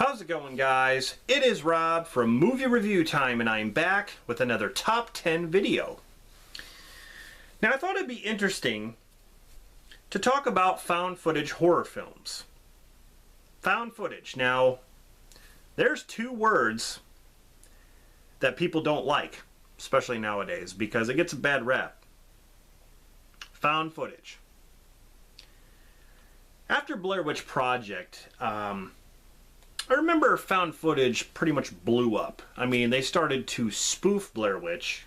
How's it going, guys? It is Rob from Movie Review Time, and I'm back with another top 10 video. Now, I thought it'd be interesting to talk about found footage horror films. Found footage. Now, there's two words that people don't like, especially nowadays, because it gets a bad rap. Found footage. After Blair Witch Project, I remember found footage pretty much blew up. I mean, they started to spoof Blair Witch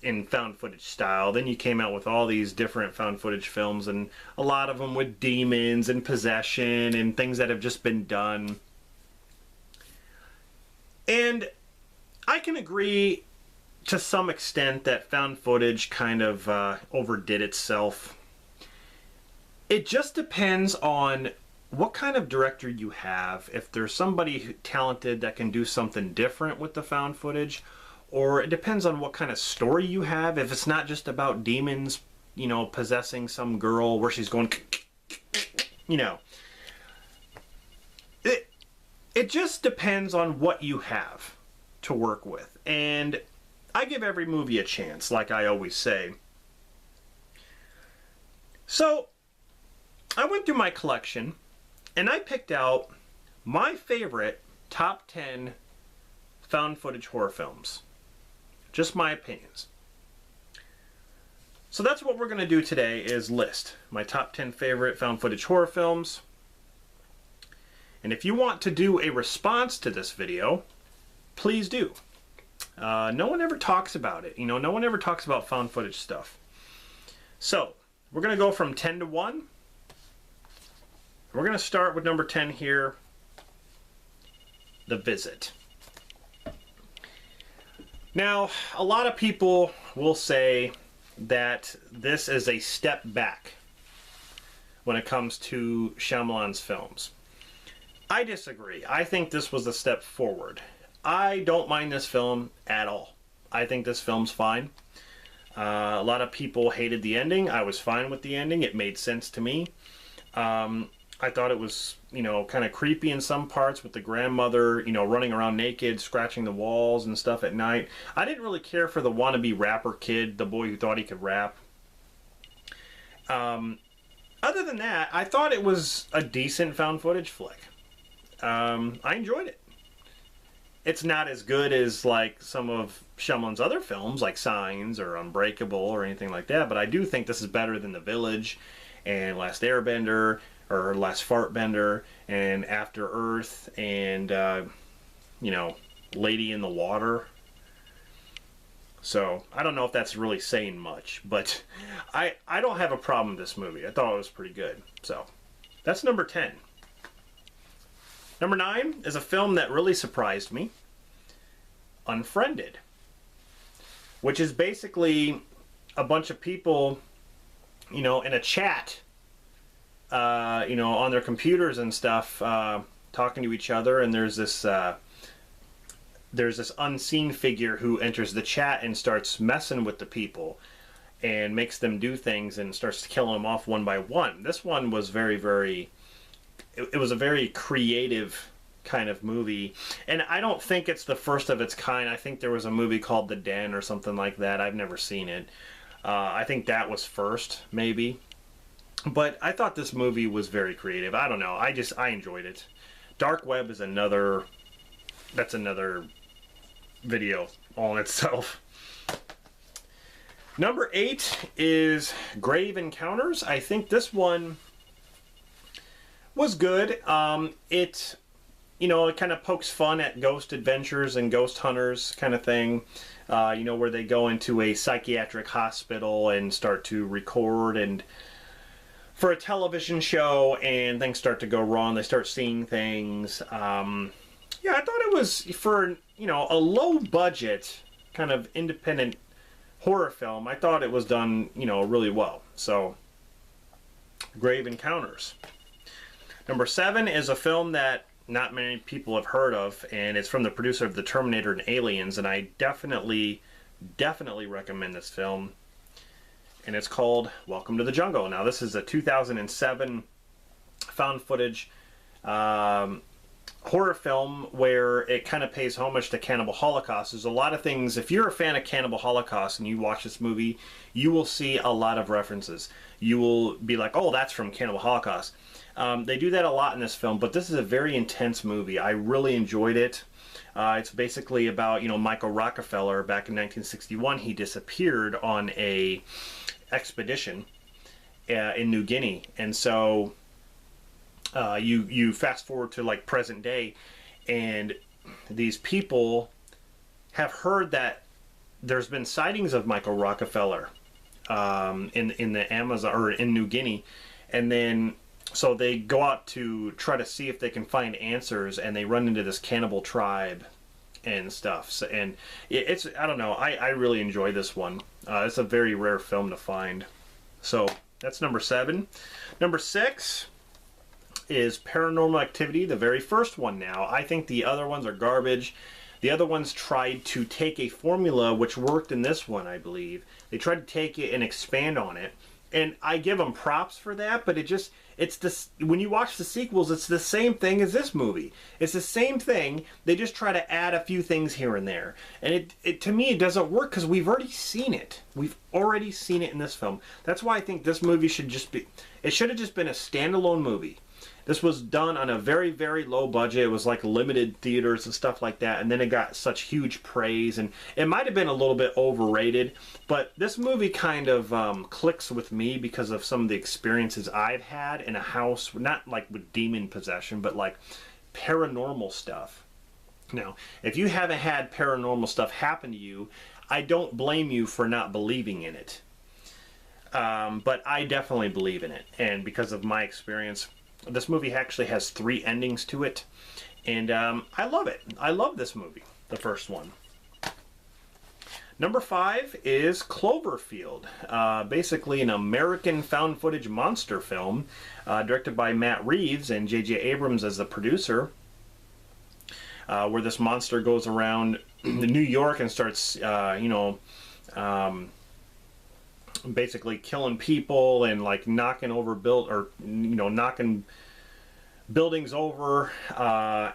in found footage style. Then you came out with all these different found footage films, and a lot of them with demons and possession and things that have just been done. And I can agree to some extent that found footage kind of overdid itself. It just depends on what kind of director you have. If there's somebody talented that can do something different with the found footage, or it depends on what kind of story you have. If it's not just about demons, you know, possessing some girl where she's going, you know. It just depends on what you have to work with. And I give every movie a chance, like I always say. So I went through my collection and I picked out my favorite top 10 found footage horror films. Just my opinions. So that's what we're going to do today, is list my top 10 favorite found footage horror films. And if you want to do a response to this video, please do. No one ever talks about it. You know, no one ever talks about found footage stuff. So we're going to go from 10 to 1. We're going to start with number 10 here, The Visit. Now, a lot of people will say that this is a step back when it comes to Shyamalan's films. I disagree. I think this was a step forward. I don't mind this film at all. I think this film's fine. A lot of people hated the ending. I was fine with the ending. It made sense to me. I thought it was, you know, kind of creepy in some parts with the grandmother, you know, running around naked, scratching the walls and stuff at night. I didn't really care for the wannabe rapper kid, the boy who thought he could rap. Other than that, I thought it was a decent found footage flick. I enjoyed it. It's not as good as like some of Shyamalan's other films, like Signs or Unbreakable or anything like that, but I do think this is better than The Village and Last Airbender, or Last Fartbender, and After Earth, and you know, Lady in the Water. So I don't know if that's really saying much, but I don't have a problem with this movie. I thought it was pretty good. So that's number 10. Number 9 is a film that really surprised me, Unfriended, which is basically a bunch of people, you know, in a chat, you know, on their computers and stuff, talking to each other, and there's this unseen figure who enters the chat and starts messing with the people and makes them do things and starts to kill them off one by one. This one was it was a very creative kind of movie, and I don't think it's the first of its kind. I think there was a movie called The Den or something like that. I've never seen it. I think that was first, maybe. But I thought this movie was very creative. I don't know. I enjoyed it. Dark Web is another video all in itself. Number 8 is Grave Encounters. I think this one was good. It, you know, it kind of pokes fun at ghost adventures and ghost hunters kind of thing. You know, where they go into a psychiatric hospital and start to record and for a television show, and things start to go wrong. They start seeing things. Yeah, I thought it was, for, you know, a low budget kind of independent horror film, I thought it was done, you know, really well. So, Grave Encounters. Number 7 is a film that not many people have heard of, and it's from the producer of The Terminator and Aliens, and I definitely recommend this film. And it's called Welcome to the Jungle. Now, this is a 2007 found footage horror film where it kind of pays homage to Cannibal Holocaust. There's a lot of things, if you're a fan of Cannibal Holocaust and you watch this movie, you will see a lot of references. You will be like, oh, that's from Cannibal Holocaust. They do that a lot in this film, but this is a very intense movie. I really enjoyed it. It's basically about, Michael Rockefeller back in 1961. He disappeared on a expedition in New Guinea, and so you fast forward to like present day, and these people have heard that there's been sightings of Michael Rockefeller in the Amazon or in New Guinea, and then so they go out to try to see if they can find answers, and they run into this cannibal tribe and stuff. So, and it's, I don't know, I really enjoy this one. It's a very rare film to find. So that's number 7. Number 6 is Paranormal Activity, the very first one now. I think the other ones are garbage. The other ones tried to take a formula which worked in this one, I believe. They tried to take it and expand on it. And I give them props for that, but it's this, when you watch the sequels, it's the same thing as this movie. It's the same thing. They just try to add a few things here and there. And it to me, it doesn't work because we've already seen it. We've already seen it in this film. That's why I think this movie should just be, it should have just been a standalone movie. This was done on a very, very low budget. It was like limited theaters and stuff like that. And then it got such huge praise. And it might have been a little bit overrated. But this movie kind of clicks with me because of some of the experiences I've had in a house. Not like with demon possession, but like paranormal stuff. Now, if you haven't had paranormal stuff happen to you, I don't blame you for not believing in it. But I definitely believe in it. And because of my experience, this movie actually has 3 endings to it, and I love it. I love this movie, the first one. Number 5 is Cloverfield, basically an American found footage monster film, directed by Matt Reeves and J.J. Abrams as the producer, where this monster goes around New York and starts, basically killing people and like knocking buildings over,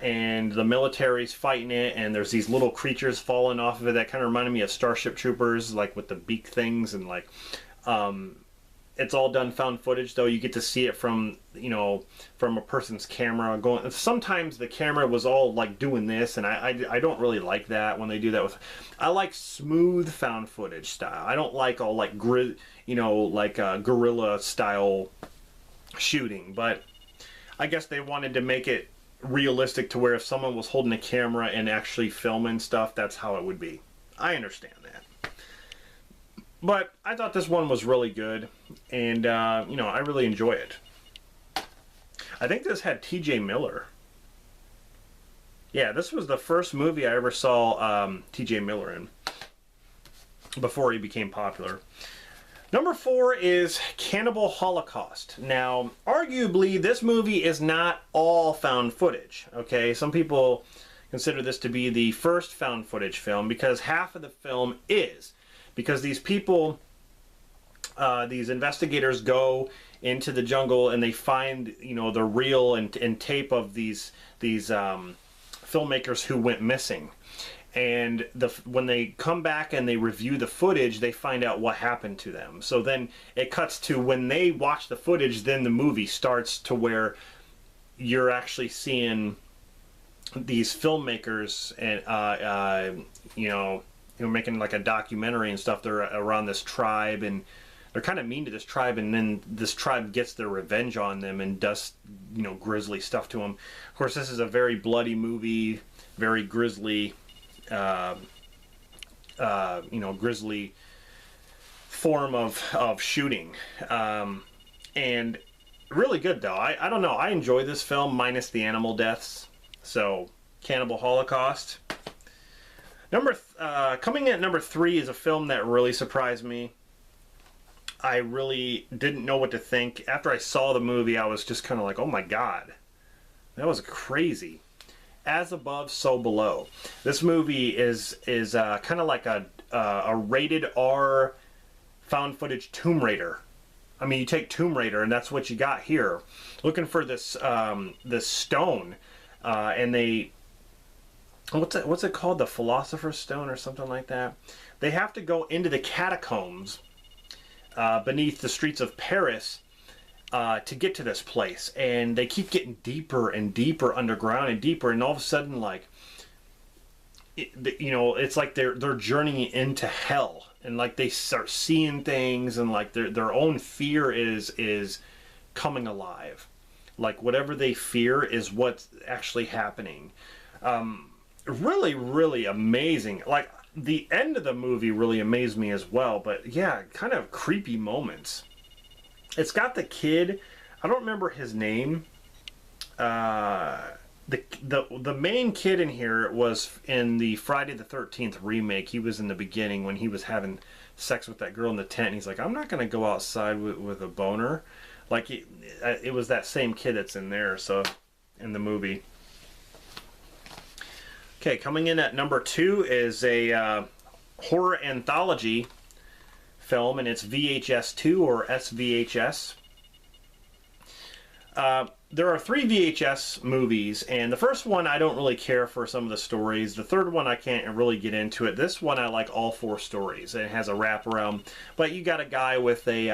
and the military's fighting it, and there's these little creatures falling off of it that kind of reminded me of Starship Troopers, like with the beak things, and like it's all done found footage, though. You get to see it from from a person's camera going. Sometimes the camera was all like doing this, and I don't really like that when they do that with. I like smooth found footage style. I don't like all like guerrilla style shooting. But I guess they wanted to make it realistic to where if someone was holding a camera and actually filming stuff, that's how it would be. I understand that. But I thought this one was really good, and I really enjoy it. I think this had T.J. Miller. Yeah, this was the first movie I ever saw T.J. Miller in before he became popular. Number 4 is Cannibal Holocaust. Now, arguably, this movie is not all found footage. Okay, some people consider this to be the first found footage film because half of the film is. Because these people, these investigators go into the jungle and they find, the reel and tape of these filmmakers who went missing. And when they come back and they review the footage, they find out what happened to them. So then it cuts to when they watch the footage, then the movie starts to where you're actually seeing these filmmakers and, making like a documentary and stuff. They're around this tribe, and they're kind of mean to this tribe, and then this tribe gets their revenge on them and does, grisly stuff to them. Of course, this is a very bloody movie, very grisly, grisly form of shooting. And really good, though. I don't know. I enjoy this film, minus the animal deaths. So, Cannibal Holocaust. Coming in at number 3 is a film that really surprised me. I really didn't know what to think. After I saw the movie, I was just kind of like, oh my god. That was crazy. As Above, So Below. This movie is kind of like a rated R found footage Tomb Raider. I mean, you take Tomb Raider and that's what you got here. Looking for this this stone. and they, what's it called, the Philosopher's Stone or something like that. They have to go into the catacombs beneath the streets of Paris to get to this place, and they keep getting deeper and deeper underground and deeper, and all of a sudden, like, it's like they're journeying into hell, and like they start seeing things, and like their own fear is coming alive. Like whatever they fear is what's actually happening. Really, really amazing. Like the end of the movie really amazed me as well. But yeah, kind of creepy moments. It's got the kid. I don't remember his name. The main kid in here was in the Friday the 13th remake. He was in the beginning when he was having sex with that girl in the tent. And he's like, I'm not going to go outside with a boner. Like, it was that same kid that's in there, so, in the movie. Okay, coming in at number 2 is a horror anthology film, and it's VHS 2 or SVHS. There are 3 VHS movies, and the first one I don't really care for some of the stories. The third one I can't really get into it. This one I like all 4 stories. It has a wraparound, but you got a guy with a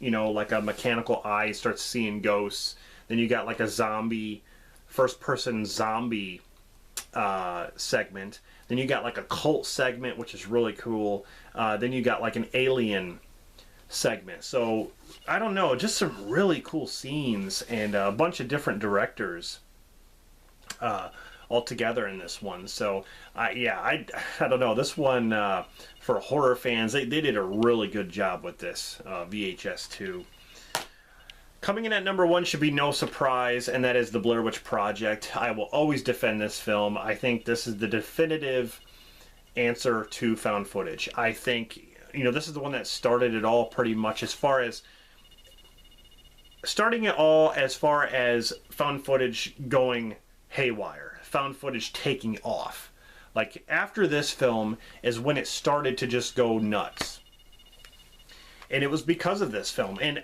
like a mechanical eye, starts seeing ghosts. Then you got like a zombie, first-person zombie segment. Then you got like a cult segment, which is really cool. Then you got like an alien segment. So, I don't know, just some really cool scenes and a bunch of different directors all together in this one. So, I don't know, this one, for horror fans, they did a really good job with this VHS 2. Coming in at number 1 should be no surprise, and that is The Blair Witch Project. I will always defend this film. I think this is the definitive answer to found footage. I think, this is the one that started it all pretty much, as far as starting it all as far as found footage going haywire, found footage taking off. Like, after this film is when it started to just go nuts. And it was because of this film. And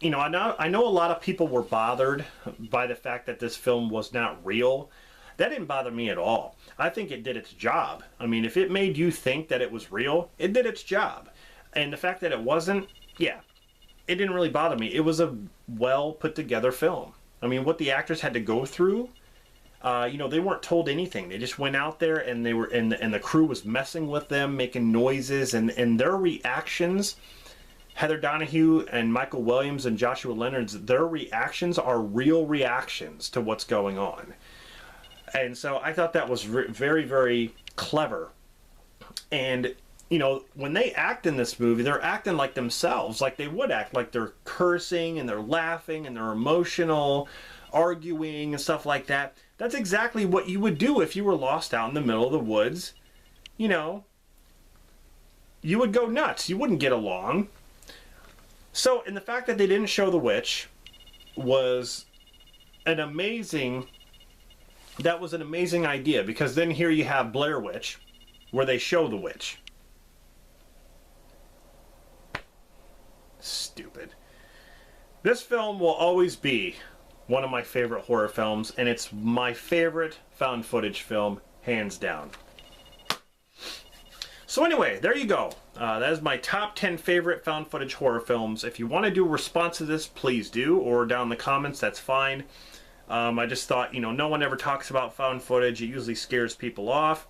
I know a lot of people were bothered by the fact that this film was not real. That didn't bother me at all. I think it did its job. I mean, if it made you think that it was real, it did its job. And the fact that it wasn't, yeah, it didn't really bother me. It was a well put together film. I mean, what the actors had to go through, they weren't told anything. They just went out there, and and the crew was messing with them, making noises, and their reactions. Heather Donahue and Michael Williams and Joshua Leonard's, their reactions are real reactions to what's going on. And so I thought that was very, very clever. And, when they act in this movie, they're acting like themselves, like they would act, like they're cursing and they're laughing and they're emotional, arguing and stuff like that. That's exactly what you would do if you were lost out in the middle of the woods. You would go nuts. You wouldn't get along. So, and the fact that they didn't show the witch was an amazing idea, because then here you have Blair Witch, where they show the witch. Stupid. This film will always be one of my favorite horror films, and it's my favorite found footage film, hands down. So anyway, there you go. That is my top 10 favorite found footage horror films. If you want to do a response to this, please do, or down in the comments, that's fine. I just thought, no one ever talks about found footage. It usually scares people off.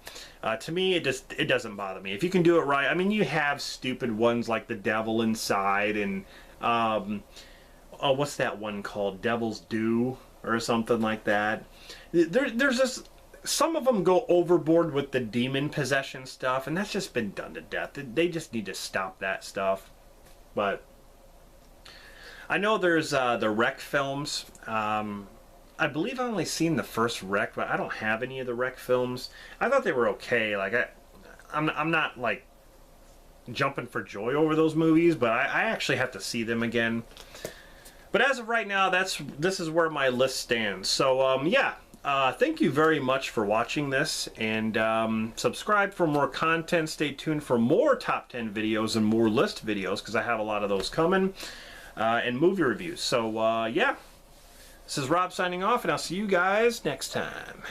To me, it doesn't bother me. If you can do it right, I mean, you have stupid ones like The Devil Inside and, what's that one called? Devil's Due or something like that. There's just, some of them go overboard with the demon possession stuff, and that's just been done to death. They just need to stop that stuff. But I know there's the Wreck films. I believe I've only seen the first Wreck, but I don't have any of the Wreck films. I thought they were okay. Like I'm not like jumping for joy over those movies, but I actually have to see them again. But as of right now, this is where my list stands. So yeah. Thank you very much for watching this, and subscribe for more content. Stay tuned for more top 10 videos and more list videos, because I have a lot of those coming, and movie reviews. So yeah, This is Rob signing off, and I'll see you guys next time.